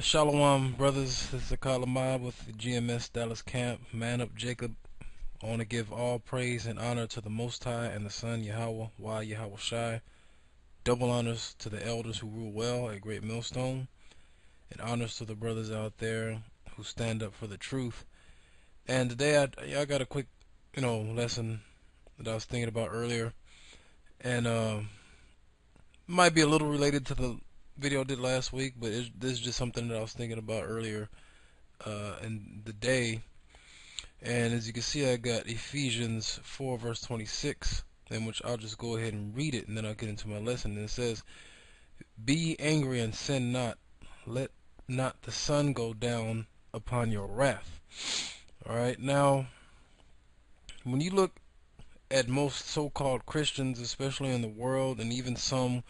Shalom, brothers. This is Akalamah with the GMS Dallas Camp. Man up, Jacob. I want to give all praise and honor to the Most High and the Son, Yahweh, Yahweh Shai. Double honors to the elders who rule well at Great Millstone, and honors to the brothers out there who stand up for the truth. And today I got a quick, lesson that I was thinking about earlier, and might be a little related to the video I did last week, but this is just something that I was thinking about earlier in the day. And as you can see, I got Ephesians 4 verse 26, in which I'll just go ahead and read it, and then I'll get into my lesson. And it says, "Be ye angry and sin not, let not the sun go down upon your wrath." Alright, now when you look at most so-called Christians, especially in the world, and even some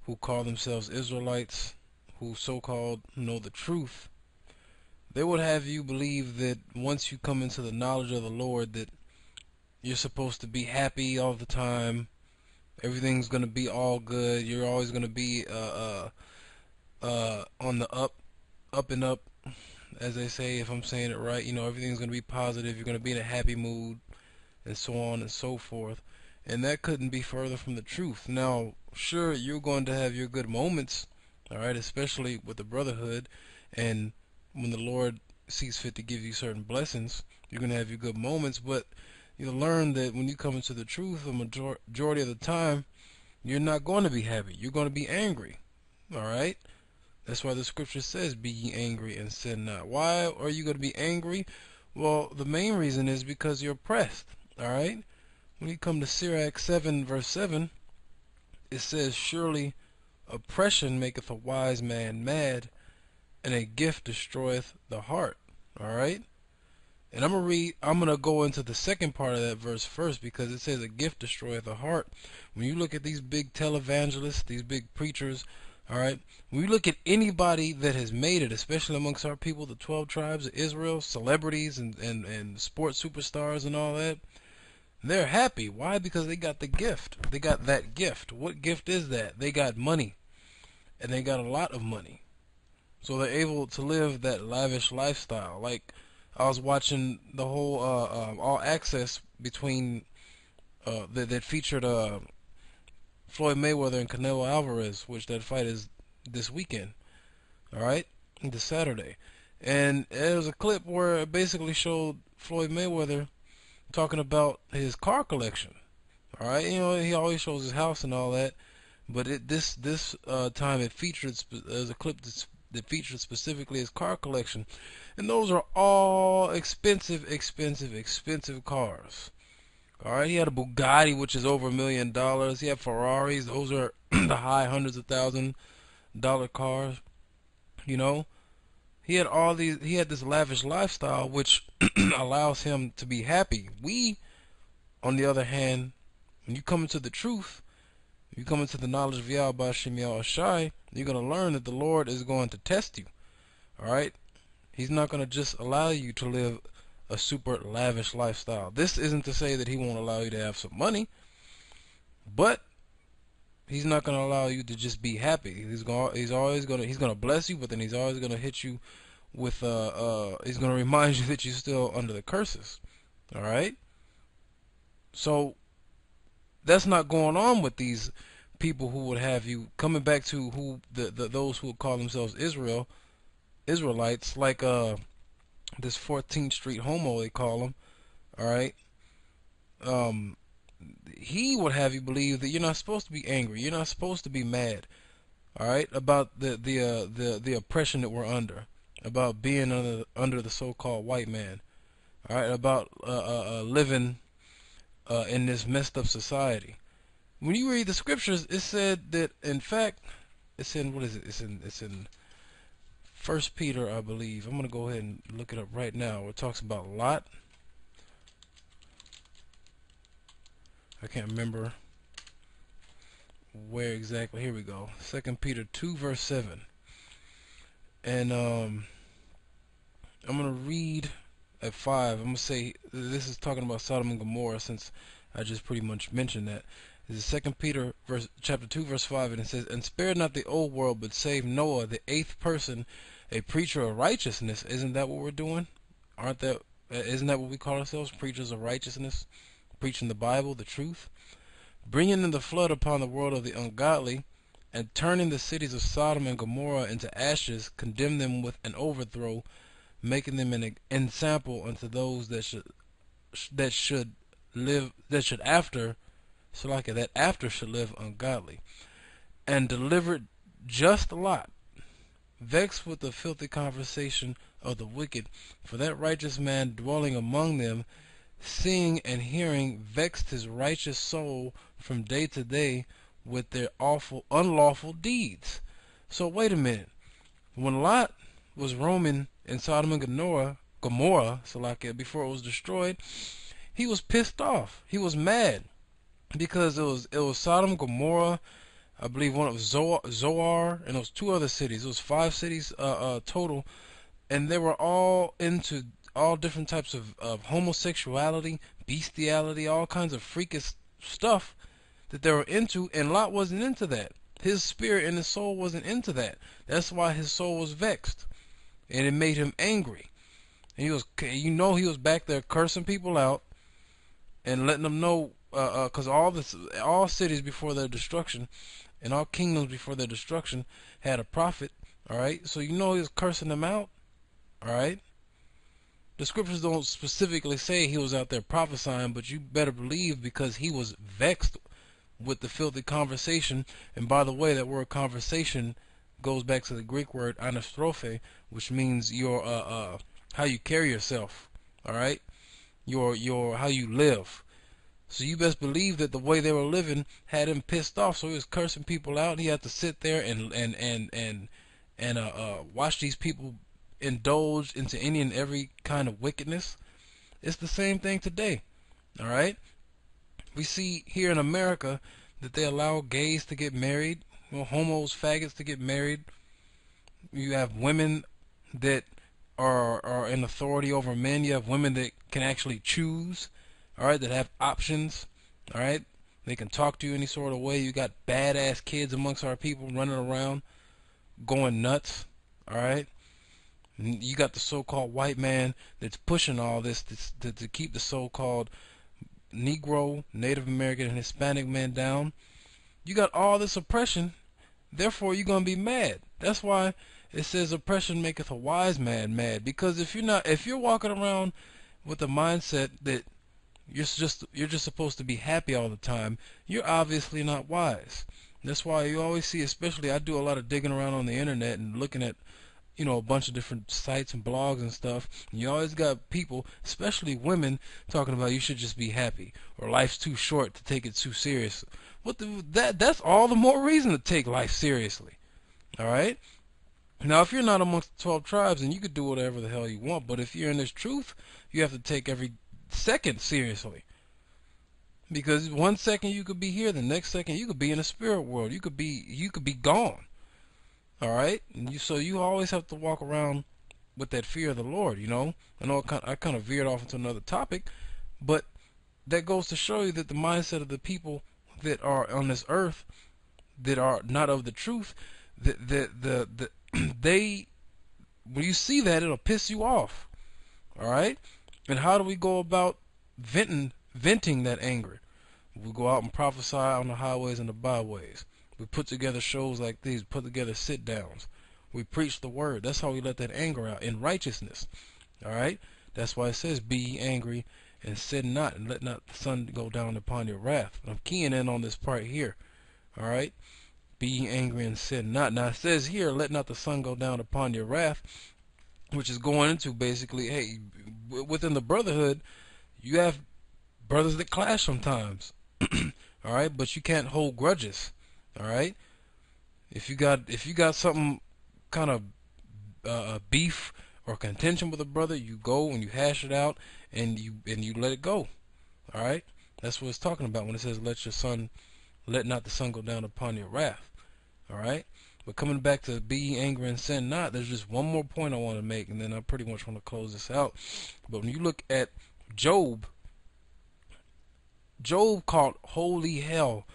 who call themselves Israelites, who so-called know the truth, they would have you believe that once you come into the knowledge of the Lord, that you're supposed to be happy all the time. Everything's going to be all good. You're always going to be on the up and up, as they say, if I'm saying it right. Everything's going to be positive. You're going to be in a happy mood, and so on and so forth. And that couldn't be further from the truth. Now, sure, you're going to have your good moments, alright, especially with the brotherhood, and when the Lord sees fit to give you certain blessings, you're going to have your good moments, but you'll learn that when you come into the truth, the majority of the time, you're not going to be happy. You're going to be angry, alright? That's why the scripture says, "Be ye angry and sin not." Why are you going to be angry? Well, the main reason is because you're oppressed, alright? When you come to Sirach 7 verse 7, it says, "Surely oppression maketh a wise man mad, and a gift destroyeth the heart." Alright? And I'm going to go into the second part of that verse first, because it says a gift destroyeth the heart. When you look at these big televangelists, these big preachers, alright, when you look at anybody that has made it, especially amongst our people, the 12 tribes of Israel, celebrities and sports superstars and all that, they're happy. Why? Because they got the gift. They got that gift. What gift is that? They got money. And they got a lot of money. So they're able to live that lavish lifestyle. Like, I was watching the whole All Access between that featured Floyd Mayweather and Canelo Alvarez, which that fight is this weekend. Alright? This Saturday. And there was a clip where it basically showed Floyd Mayweather talking about his car collection. Alright? He always shows his house and all that. But this time it featured, there's a clip that featured specifically his car collection. And those are all expensive cars. Alright, he had a Bugatti, which is over $1 million. He had Ferraris, those are the high hundreds of $1,000 cars. He had he had this lavish lifestyle, which allows him to be happy. We, on the other hand, when you come into the truth, you come into the knowledge of Yahweh Shem Yahweh Shai, you're going to learn that the Lord is going to test you. Alright? He's not going to just allow you to live a super lavish lifestyle. This isn't to say that he won't allow you to have some money, but he's not going to allow you to just be happy. He's going to bless you, but then he's always going to hit you with he's going to remind you that you're still under the curses. Alright? So that's not going on with these people who would have you coming back to who those who would call themselves Israelites, like this 14th Street homo, they call him. Alright? He would have you believe that you're not supposed to be angry, you're not supposed to be mad, alright, about the oppression that we're under, about being under the so-called white man, alright, about living in this messed up society. When you read the scriptures, it said that, in fact, it's in, what is it? It's in 1 Peter, I believe. I'm going to go ahead and look it up right now. It talks about Lot. I can't remember where exactly. Here we go. 2 Peter 2 verse 7. And I'm going to read at 5. I'm going to say, this is talking about Sodom and Gomorrah, since I just pretty much mentioned that. This is 2 Peter chapter 2 verse 5, and it says, "And spare not the old world, but save Noah, the eighth person a preacher of righteousness. Isn't that what we're doing? Aren't that Isn't that what we call ourselves? Preachers of righteousness, preaching the Bible, the truth, bringing in the flood upon the world of the ungodly, and turning the cities of Sodom and Gomorrah into ashes, condemn them with an overthrow, making them an ensample unto those that should live that should after so like that after should live ungodly, and delivered just Lot, vexed with the filthy conversation of the wicked, for that righteous man dwelling among them, seeing and hearing, vexed his righteous soul from day to day with their awful unlawful deeds. So wait a minute. When Lot was roaming in Sodom and Gomorrah, so like before it was destroyed, he was pissed off. He was mad because it was Sodom, Gomorrah, I believe one of Zoar, and those two other cities. It was 5 cities total, and they were all into all different types of homosexuality, bestiality, all kinds of freakish stuff that they were into, and Lot wasn't into that. His spirit and his soul wasn't into that. That's why his soul was vexed, and it made him angry. And he was back there cursing people out and letting them know, because all cities before their destruction and all kingdoms before their destruction had a prophet. All right, so he was cursing them out. All right, the scriptures don't specifically say he was out there prophesying, but you better believe, because he was vexed with the filthy conversation. And by the way, that word conversation goes back to the Greek word anastrophe, which means your how you carry yourself. All right, your how you live. So you best believe that the way they were living had him pissed off. So he was cursing people out. He had to sit there and watch these people indulge into any and every kind of wickedness. It's the same thing today. All right. We see here in America that they allow gays to get married, homos, faggots to get married. You have women that are in authority over men. You have women that can actually choose, all right, that have options, all right. They can talk to you any sort of way. You got badass kids amongst our people running around going nuts, all right. You got the so-called white man that's pushing all this to keep the so-called Negro, Native American, and Hispanic man down. You got all this oppression, therefore you're gonna be mad. That's why it says oppression maketh a wise man mad. Because if you're walking around with the mindset that you're just supposed to be happy all the time, you're obviously not wise. That's why you always see, especially I do a lot of digging around on the internet and looking at a bunch of different sites and blogs and stuff. And you always got people, especially women, talking about you should just be happy, or life's too short to take it too serious. That's all the more reason to take life seriously. All right. Now, if you're not amongst the 12 tribes, then you could do whatever the hell you want. But if you're in this truth, you have to take every second seriously. Because 1 second you could be here, the next second you could be in the spirit world. You could be gone. All right, so you always have to walk around with that fear of the Lord. I know I kind of veered off into another topic, but that goes to show you that the mindset of the people that are on this earth that are not of the truth, they when you see that, it'll piss you off. All right, and how do we go about venting that anger? We go out and prophesy on the highways and the byways. We put together shows like these, put together sit downs. We preach the word. That's how we let that anger out in righteousness. All right? That's why it says, be ye angry and sin not, and let not the sun go down upon your wrath. I'm keying in on this part here. All right? Be ye angry and sin not. Now it says here, let not the sun go down upon your wrath, which is going into basically, hey, within the brotherhood, you have brothers that clash sometimes. All right? But you can't hold grudges. All right. If you got something kind of beef or contention with a brother, you go and you hash it out and you let it go. All right. That's what it's talking about when it says let not the sun go down upon your wrath. All right. But coming back to be angry and sin not, there's just one more point I want to make, and then I pretty much want to close this out. But when you look at Job caught holy hell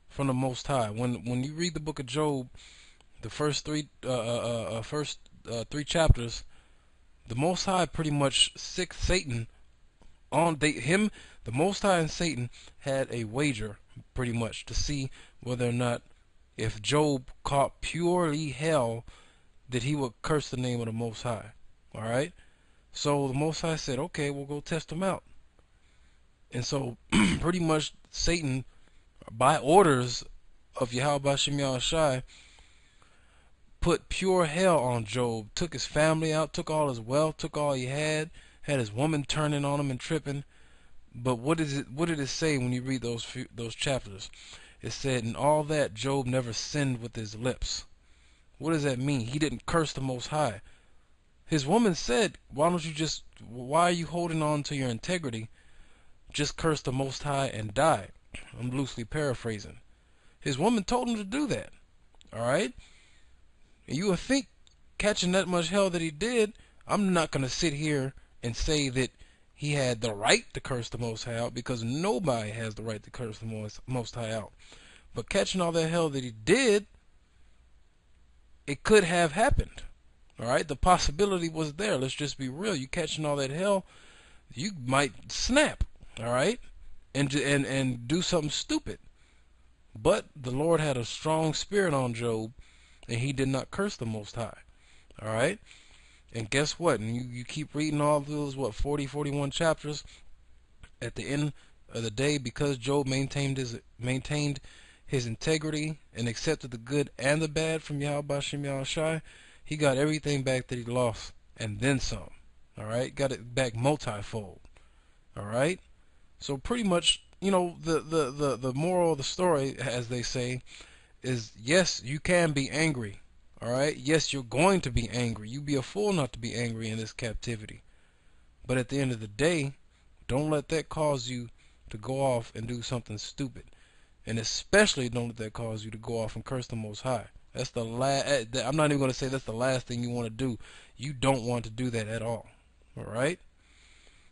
from the Most High. When you read the book of Job, the first 3 chapters, the Most High pretty much sick Satan on the Most High and Satan had a wager pretty much to see whether or not if Job caught purely hell that he would curse the name of the Most High. All right. So the Most High said, "Okay, we'll go test him out." And so pretty much Satan, by orders of Yahweh Bashem Yahushai, put pure hell on Job, took his family out, took all his wealth, took all he had his woman turning on him and tripping. But what did it say when you read those chapters? It said, "In all that Job never sinned with his lips." What does that mean? He didn't curse the Most High. His woman said, why are you holding on to your integrity? Just curse the Most High and die. I'm loosely paraphrasing. His woman told him to do that. Alright? And you would think, catching that much hell that he did, I'm not going to sit here and say that he had the right to curse the Most High out, because nobody has the right to curse the Most High out. But catching all that hell that he did, it could have happened. Alright? The possibility was there. Let's just be real. You catching all that hell, you might snap. Alright? And do something stupid. But the Lord had a strong spirit on Job, and he did not curse the Most High. Alright? And guess what? And you keep reading all those, 40, 41 chapters. At the end of the day, because Job maintained his integrity and accepted the good and the bad from Yahweh Bashem Yahushai, he got everything back that he lost, and then some. Alright? Got it back multifold. Alright? So pretty much, the moral of the story, as they say, is yes, you can be angry. Alright? Yes, you're going to be angry. You be a fool not to be angry in this captivity. But at the end of the day, don't let that cause you to go off and do something stupid. And especially don't let that cause you to go off and curse the Most High. That's the last. I'm not even going to say that's the last thing you want to do. You don't want to do that at all. Alright?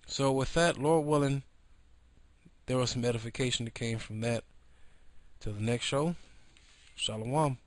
So with that, Lord willing, there was some edification that came from that. Till the next show, Shalom.